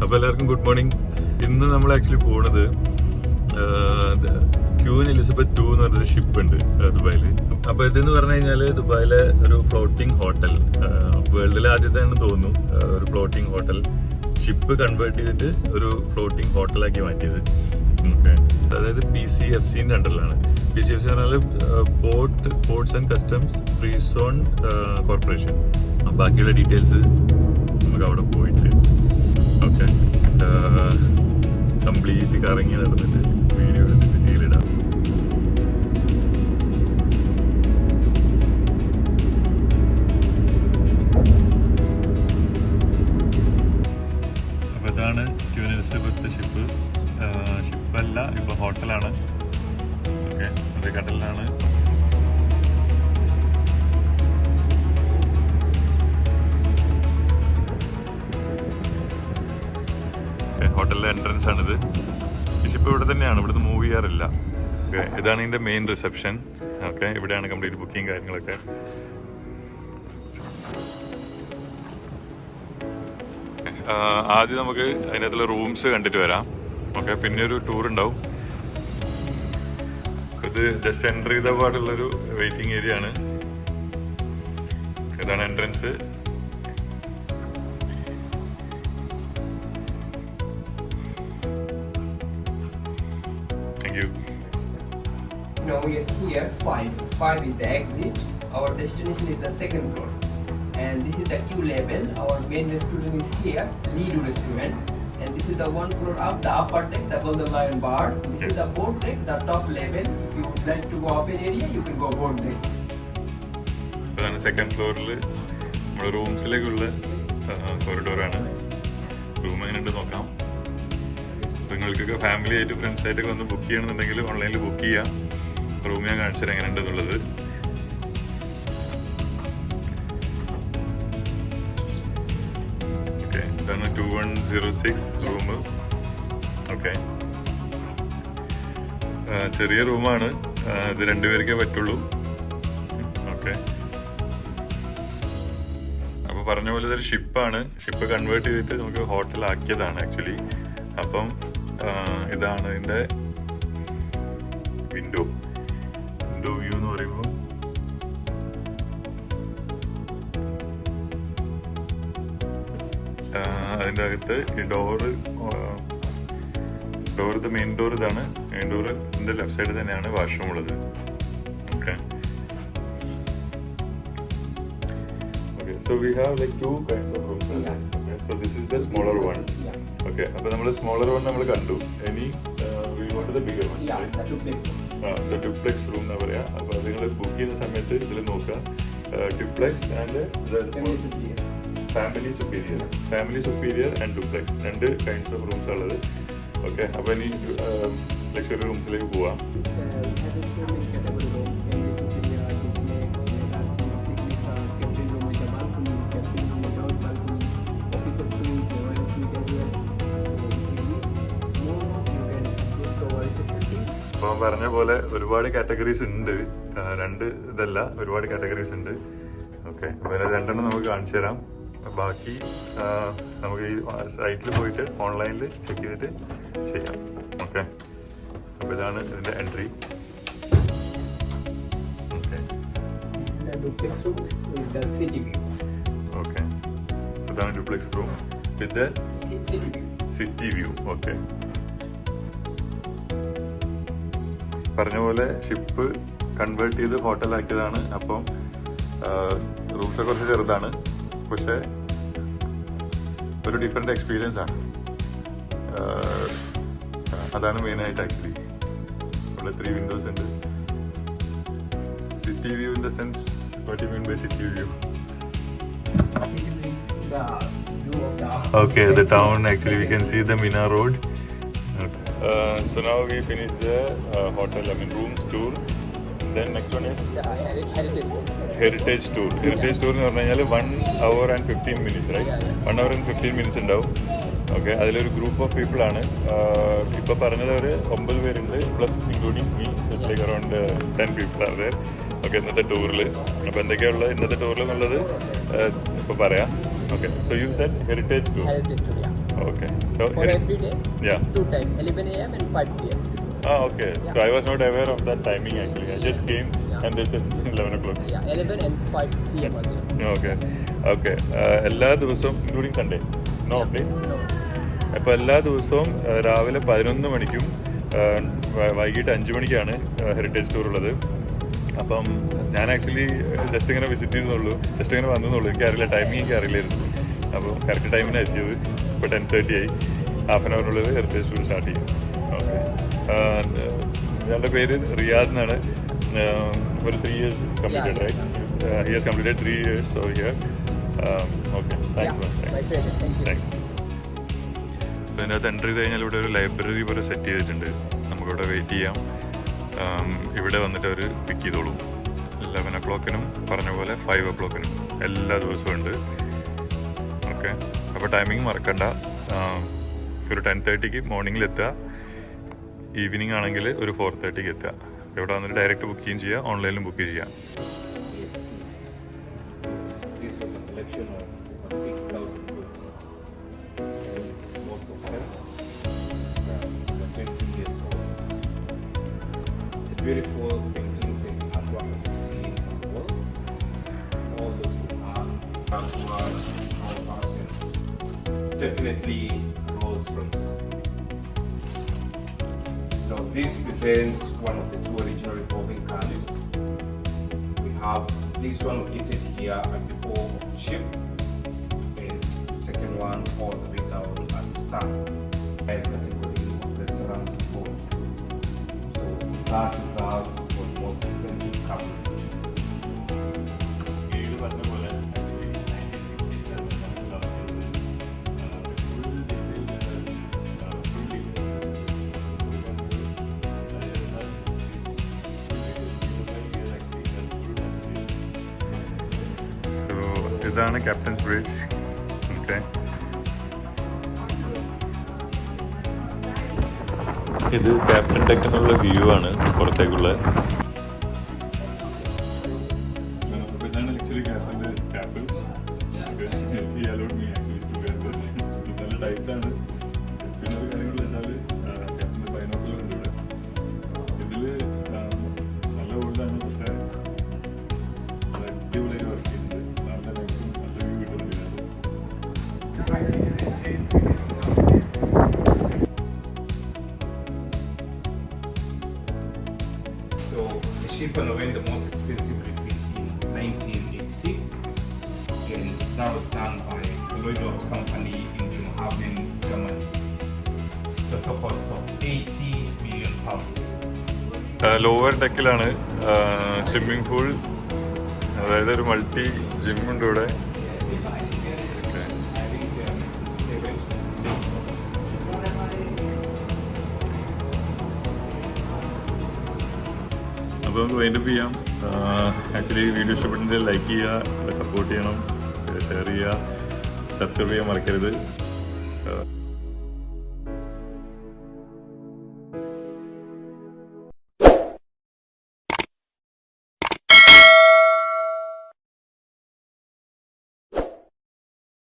അപ്പോൾ എല്ലാവർക്കും good morning. ഇന്ന് നമ്മൾ ആക്ച്വലി പോകുന്നത് ക്യൂൻ എലിസബത്ത് 2 എന്ന് പറഞ്ഞൊരു ഷിപ്പ് ഉണ്ട് ദുബായിൽ. അപ്പോൾ ഇതെന്ന് പറഞ്ഞു കഴിഞ്ഞാൽ ദുബായിലെ ഒരു ഫ്ലോട്ടിംഗ് ഹോട്ടൽ, വേൾഡിലെ ആദ്യത്തെയാണെന്ന് തോന്നുന്നു ഒരു ഫ്ലോട്ടിംഗ് ഹോട്ടൽ. ഷിപ്പ് കൺവേർട്ട് ചെയ്തിട്ട് ഒരു ഫ്ലോട്ടിംഗ് ഹോട്ടലാക്കി മാറ്റിയത്. ഓക്കെ, അതായത് PCFCൻ്റെ അണ്ടറിലാണ്. PCFC എന്ന് പറഞ്ഞാൽ ports and customs free zone corporation. ബാക്കിയുള്ള ഡീറ്റെയിൽസ് നമുക്ക് അവിടെ പോയിട്ട് ഓക്കെ കംപ്ലീറ്റ് കറങ്ങി നടന്നിട്ട് വീഡിയോ എടുത്തിട്ട് ഡീലിടാം. അപ്പോൾ ഇതാണ് ക്യൂൻ എലിസബത്ത് ഷിപ്പ്. ഷിപ്പല്ല, ഇപ്പോൾ ഹോട്ടലാണ്. ഓക്കെ, അത് കടലിലാണ്. ഹോട്ടലിലെ എൻട്രൻസ് ആണിത്. ഈ ഷിപ്പ് ഇവിടെ തന്നെയാണ്, ഇവിടുന്ന് മൂവ് ചെയ്യാറില്ല. ഓക്കെ, ഇതാണ് ഇതിൻ്റെ മെയിൻ റിസപ്ഷൻ. ഓക്കെ, ഇവിടെയാണ് കംപ്ലീറ്റ് ബുക്കിംഗ് കാര്യങ്ങളൊക്കെ. ആദ്യം നമുക്ക് അതിനകത്തുള്ള റൂംസ് കണ്ടിട്ട് വരാം. ഓക്കെ, പിന്നെ ഒരു ടൂർ ഉണ്ടാവും. ഇത് ജസ്റ്റ് എൻ്റർ ചെയ്ത പാടുള്ളൊരു വെയിറ്റിംഗ് ഏരിയ ആണ്. ഇതാണ് entrance. Now we are here, 5 is the exit. Our destination is the second floor. And this is the queue level. Our main restaurant is here, Lido restaurant. And this is the one floor up, the upper deck, the Golden Lion bar. This is the boat deck, the top level. If you would like to go open area, you can go boat deck. അതാണ് second ഫ്ലോറിൽ നമ്മുടെ റൂംസിലേക്കുള്ള കോറിഡോറാണ്. Room എങ്ങനെയുണ്ട് നോക്കാം. നിങ്ങൾക്കൊക്കെ family ആയിട്ട് friends ആയിട്ടൊക്കെ വന്ന് book ചെയ്യണമെന്നുണ്ടെങ്കിൽ ഓൺലൈനിൽ ബുക്ക് ചെയ്യാം. റൂം ഞാൻ കാണിച്ചു തരാം എങ്ങനെയുണ്ടെന്നുള്ളത്. ഓക്കെ, ഇതാണ് 2106 റൂം. ഓക്കെ, ചെറിയ റൂമാണ്. ഇത് 2 പേർക്കേ പറ്റുള്ളൂ. ഓക്കെ, അപ്പോൾ പറഞ്ഞ പോലെ ഇതൊരു ഷിപ്പാണ്. ഷിപ്പ് കൺവേർട്ട് ചെയ്തിട്ട് നമുക്ക് ഹോട്ടലാക്കിയതാണ് ആക്ച്വലി. അപ്പം ഇതാണ് ഇതിൻ്റെ വിൻഡോ വ്യൂ എന്ന് പറയുമ്പോൾ അതിൻ്റെ അകത്ത് ഈ ഇത് മെയിൻ ഡോർ. ഇതാണ് മെയിൻ ഡോർ. ഇതിൻ്റെ ലെഫ്റ്റ് സൈഡിൽ തന്നെയാണ് വാഷ്റൂം ഉള്ളത്. Okay, so we have like 2 kinds of rooms. Okay, so this is the smaller one. Okay, അപ്പോൾ നമ്മൾ സ്മോളർ വൺ നമ്മൾ കണ്ടു. ഇനി we go to the bigger one. Yeah, the duplex room. The duplex room എന്നാ പറയാ. അപ്പോൾ അത് നിങ്ങൾ ബുക്ക് ചെയ്യുന്ന സമയത്ത് ഇതിൽ നോക്കുക duplex and family superior and duplex, 2 kinds of rooms ഉള്ളത്. ഓക്കെ, അപ്പോൾ ഇനി ലക്ഷറി റൂംസിലേക്ക് പോവാം. അപ്പോൾ പറഞ്ഞ പോലെ ഒരുപാട് കാറ്റഗറീസ് ഉണ്ട്. 2 ഇതല്ല, ഒരുപാട് കാറ്റഗറീസ് ഉണ്ട്. ഓക്കെ, അപ്പോൾ 2 നമുക്ക് കാണിച്ചു തരാം. ബാക്കി നമുക്ക് ഈ സൈറ്റിൽ പോയിട്ട് ഓൺലൈനിൽ ചെക്ക് ചെയ്തിട്ട് ചെയ്യാം. ഓക്കെ, അപ്പോൾ ഇതാണ് ഇതിൻ്റെ എൻട്രി. ഓക്കെ, ഓക്കെ, ഇതാണ് duplex room with city view. Okay, പറഞ്ഞ പോലെ ഷിപ്പ് കൺവേർട്ട് ചെയ്ത് ഹോട്ടലാക്കിയതാണ്. അപ്പം റൂംസൊക്കെ കുറച്ച് ചെറുതാണ്, പക്ഷേ ഒരു ഡിഫറെൻ്റ് എക്സ്പീരിയൻസ് ആണ്. അതാണ് മെയിനായിട്ട് ആക്ച്വലി. ഇവിടെ 3 വിൻഡോസ് ഉണ്ട്. City view in the sense, what you mean by city view? Okay, the town actually we can see the Mina Road. So now we finished the hotel, rooms tour. Then next one is heritage tour. Heritage tour എന്ന് പറഞ്ഞു കഴിഞ്ഞാൽ 1 hour and 15 minutes, right? 1 hour and 15 minutes ഉണ്ടാവും. Okay, അതിലൊരു group of people ആണ്. ഇപ്പോൾ പറഞ്ഞത് ഒരു 9 പേരുണ്ട്, plus including me, just like around 10 people are there. Okay, ഇന്നത്തെ ടൂറിൽ. അപ്പോൾ എന്തൊക്കെയുള്ളത് ഇന്നത്തെ ടൂറിൽ എന്നുള്ളത് ഇപ്പോൾ പറയാം. Okay, so you said heritage tour. Heritage tour, yeah. Okay. So For every day, Yeah. it's 2 times, 11 a.m. and 5 p.m. Okay. So I was not aware of that timing actually. I just came and they said 11 o'clock. Yeah, 11 and 5 p.m. are there. Okay. Okay. എല്ലാ ദിവസവും including Sunday no please. No. അപ്പോൾ എല്ലാ ദിവസവും രാവിലെ 11 മണിക്കും വൈകിട്ട് 5 മണിക്കാണ് heritage tour ഉള്ളത്. അപ്പം ഞാൻ ആക്ച്വലി ജസ്റ്റ് ഇങ്ങനെ വിസിറ്റ് ചെയ്തെന്നുള്ളൂ, ജസ്റ്റ് ഇങ്ങനെ വന്നെന്നുള്ളൂ. എനിക്കറിയില്ല, ടൈമിംഗ് എനിക്ക് അറിയില്ലായിരുന്നു. അപ്പോൾ കറക്റ്റ് ടൈമിനാണ് എത്തിയത്. ഇപ്പോൾ 10:30 ആയി. ഹാഫ് ആൻ അവറിനുള്ളിൽ ഹെറിറ്റേജ് ടൂർ സ്റ്റാർട്ട് ചെയ്യും. ഓക്കെ. ഞങ്ങളുടെ പേര് റിയാദ് എന്നാണ്. ഒരു 3 years completed right. He has completed 3 years over here. Okay, thanks ma'am. My pleasure. Thank you. Thanks. അപ്പോൾ ഇതിനകത്ത് എൻ്റർ ചെയ്ത് കഴിഞ്ഞാൽ ഇവിടെ ഒരു ലൈബ്രറി പോലെ സെറ്റ് ചെയ്തിട്ടുണ്ട്. നമുക്കിവിടെ വെയിറ്റ് ചെയ്യാം. ഇവിടെ വന്നിട്ട് അവർ പിക്ക് ചെയ്തോളൂ. 11 o'clock-നും പറഞ്ഞ പോലെ 5 o'clock-നും എല്ലാ ദിവസവും ഉണ്ട്. ഓക്കെ. അപ്പോൾ ടൈമിംഗ് മറക്കണ്ട. ഒരു 10:30-ക്ക് മോർണിംഗിൽ എത്തുക. ഈവനിങ് ആണെങ്കിൽ ഒരു 4:30-ക്ക് എത്തുക. ഇവിടെ വന്നിട്ട് ഡയറക്റ്റ് ബുക്ക് ചെയ്യുകയും ചെയ്യുക, ഓൺലൈനിലും ബുക്ക് ചെയ്യാം. This was a collection of over 6,000 books. Most of them were 20 years old. The beautiful paintings and artwork that you see on the walls, all those who are artworks, all person, definitely arose from this. So this presents one of the 2 original revolving caliph. We have this one located here at the pole of the ship, and the second one all the way down at the stern as category of restaurants and board. So that is our for the most expensive cabinets. ഇതാണ് captains bridge. Okay. ഇത് captain deck എന്നുള്ള view ആണ് പുറത്തേക്കുള്ള. ഇതാണ് actually ക്യാപ്റ്റൻ്റെ cap. നല്ല ടൈറ്റാണ്. പിന്നെ ഒരു കാര്യം കൂടി വെച്ചാൽ ക്യാപ്റ്റൻ്റെ ബൈനോക്കുലർ ഉണ്ട് ഇവിടെ. ഇതിൽ നല്ല ഓൾഡാണ്, പക്ഷേ അടിപൊളിയായി വർക്ക് ചെയ്യുന്നുണ്ട്. നല്ല ലൈഫും നല്ല വ്യൂ കിട്ടുന്നുണ്ട്. So the ship underwent the most expensive refit in 1986, and that was done by the Lloyd Company in Bremerhaven, Germany. The total cost of 80 million pounds. Lower ഡെക്കിലാണ് സ്വിമ്മിംഗ് പൂൾ, അതായത് ഒരു multi ജിമ്മുണ്ട് ഇവിടെ. അപ്പോൾ നമുക്ക് wind up ചെയ്യാം. Actually video ഇഷ്ടപ്പെട്ടെങ്കിൽ like ചെയ്യുക, സപ്പോർട്ട് ചെയ്യണം, ഷെയർ ചെയ്യുക, സബ്സ്ക്രൈബ് ചെയ്യാൻ മറക്കരുത്.